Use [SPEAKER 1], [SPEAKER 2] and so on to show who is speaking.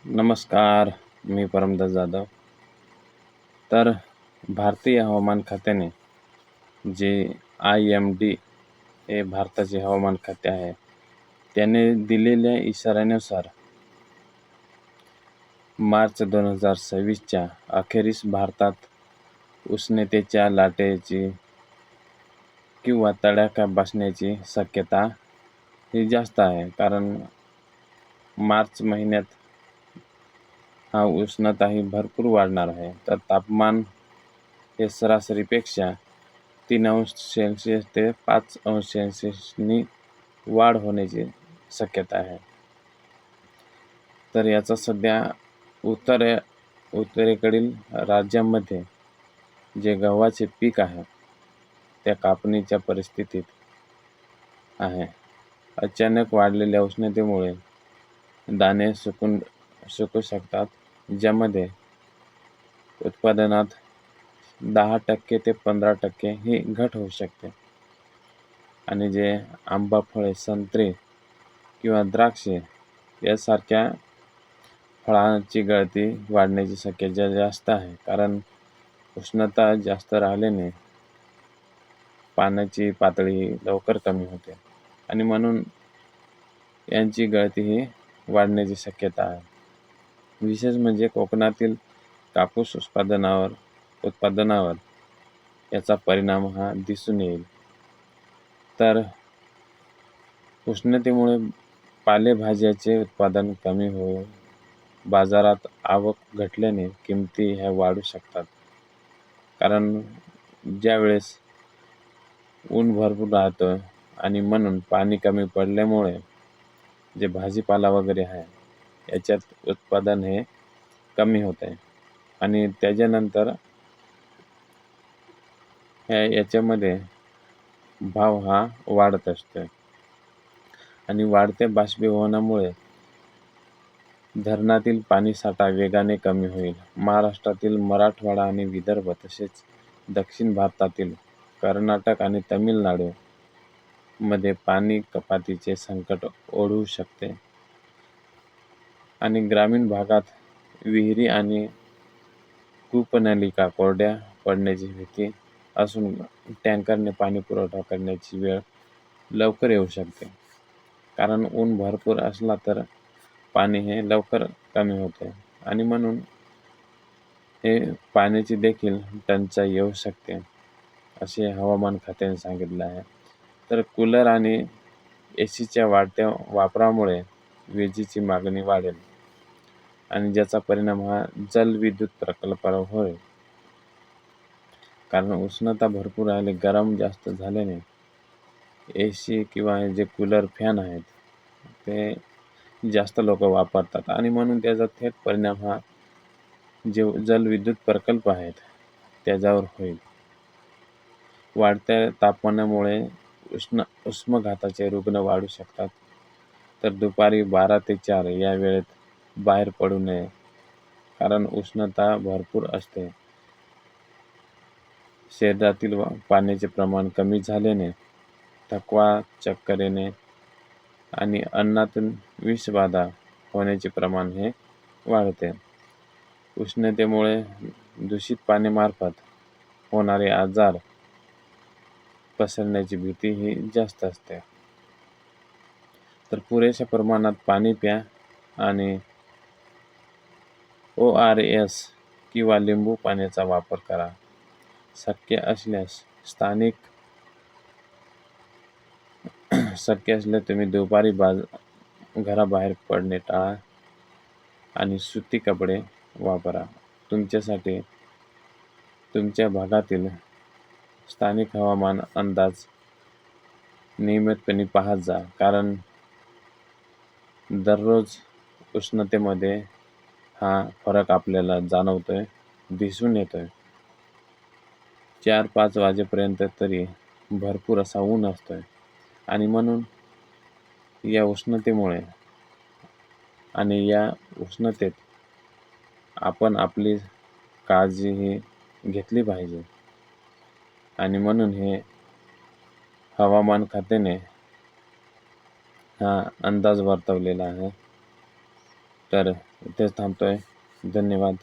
[SPEAKER 1] नमस्कार. मी परमदास जाधव. तर भारतीय हवामान खात्याने जे IMD हे भारताचे हवामान खाते आहे, त्याने दिलेल्या इशाऱ्यानुसार मार्च 2026च्या अखेरीस भारतात उष्णतेच्या लाटेची किंवा तडाखा बसण्याची शक्यता ही जास्त आहे. कारण मार्च महिन्यात उष्णता ही भरपूर वाढणार आहे. तर तापमान हे सरासरीपेक्षा 3 अंश सेल्सिअस ते 5 अंश सेल्सिअसनी वाढ होण्याची शक्यता आहे. तर याचा सध्या उत्तरेकडील राज्यांमध्ये जे गव्हाचे पीक आहे त्या कापणीच्या परिस्थितीत आहे. अचानक वाढलेल्या उष्णतेमुळे दाणे सुकू शकतात, ज्यामध्ये उत्पादनात 10% ते 15% ही घट होऊ शकते. आणि जे आंबा, फळे, संत्रे किंवा द्राक्षे यासारख्या फळांची गळती वाढण्याची शक्यता जास्त आहे. कारण उष्णता जास्त राहिल्याने पाण्याची पातळी लवकर कमी होते आणि म्हणून यांची गळती ही वाढण्याची शक्यता आहे. विशेष म्हणजे कोकणातील कापूस उत्पादनावर याचा परिणाम हा दिसून येईल. तर उष्णतेमुळे पालेभाज्याचे उत्पादन कमी होऊन बाजारात आवक घटल्याने किमती ह्या वाढू शकतात. कारण ज्यावेळेस ऊन भरपूर राहतं आणि म्हणून पाणी कमी पडल्यामुळे जे भाजीपाला वगैरे आहे याच्यात उत्पादन हे कमी होत आहे आणि त्याच्यानंतर याच्यामध्ये भाव हा वाढत असतो आणि वाढत्या बाष्पीभवनामुळे धरणातील पाणीसाठा वेगाने कमी होईल. महाराष्ट्रातील मराठवाडा आणि विदर्भ तसेच दक्षिण भारतातील कर्नाटक आणि तमिळनाडू मध्ये पाणी कपातीचे संकट ओढवू शकते आणि ग्रामीण भागात विहिरी आणि कूपनलिका कोरड्या पडण्याची भीती असून टँकरने पाणी पुरवठा करण्याची वेळ लवकर येऊ शकते. कारण ऊन भरपूर असला तर पाणी हे लवकर कमी होते आणि म्हणून हे पाण्याची देखील टंचाई येऊ शकते, असे हवामान खात्याने सांगितले आहे. तर कूलर आणि ACच्या वाढत्या वापरामुळे विजेची मागणी वाढेल आणि ज्याचा परिणाम हा जलविद्युत प्रकल्पावर होईल. कारण उष्णता भरपूर राहिली, गरम जास्त झाल्याने AC किंवा जे कूलर फॅन आहेत ते जास्त लोक वापरतात आणि म्हणून त्याचा थेट परिणाम हा जे जलविद्युत प्रकल्प आहेत त्याच्यावर होईल. वाढत्या तापमानामुळे उष्माघाताचे रुग्ण वाढू शकतात. तर दुपारी 12 ते 4 या वेळेत बाहेर पडू नये, कारण उष्णता भरपूर असते. शरीरातील पाण्याचे प्रमाण कमी झाल्याने थकवा, चक्कर येणे आणि अन्नातून विषबाधा होण्याचे प्रमाण हे वाढते. उष्णतेमुळे दूषित पाण्यामार्फत होणारे आजार पसरण्याची भीती ही जास्त असते. तर पुरेशा प्रमाणात पाणी प्या आणि ORS किंवा लिंबू पाण्याचा वापर करा. शक्य असल्यास तुम्ही दुपारी घराबाहेर पडणे टाळा आणि सुती कपडे वापरा. तुमच्यासाठी तुमच्या भागातील स्थानिक हवामान अंदाज नियमितपणे पाहत जा, कारण दररोज उष्णतेमध्ये हा फरक आपल्याला जाणवतोय, दिसून येतोय. 4-5 वाजेपर्यंत तरी भरपूर असा ऊन असतोय आणि म्हणून या उष्णतेमुळे आणि या उष्णतेत आपण आपली काळजी ही घेतली पाहिजे आणि म्हणून हे हवामान खात्याने हा अंदाज वर्तवलेला आहे. तर इथेच थांबतोय. धन्यवाद.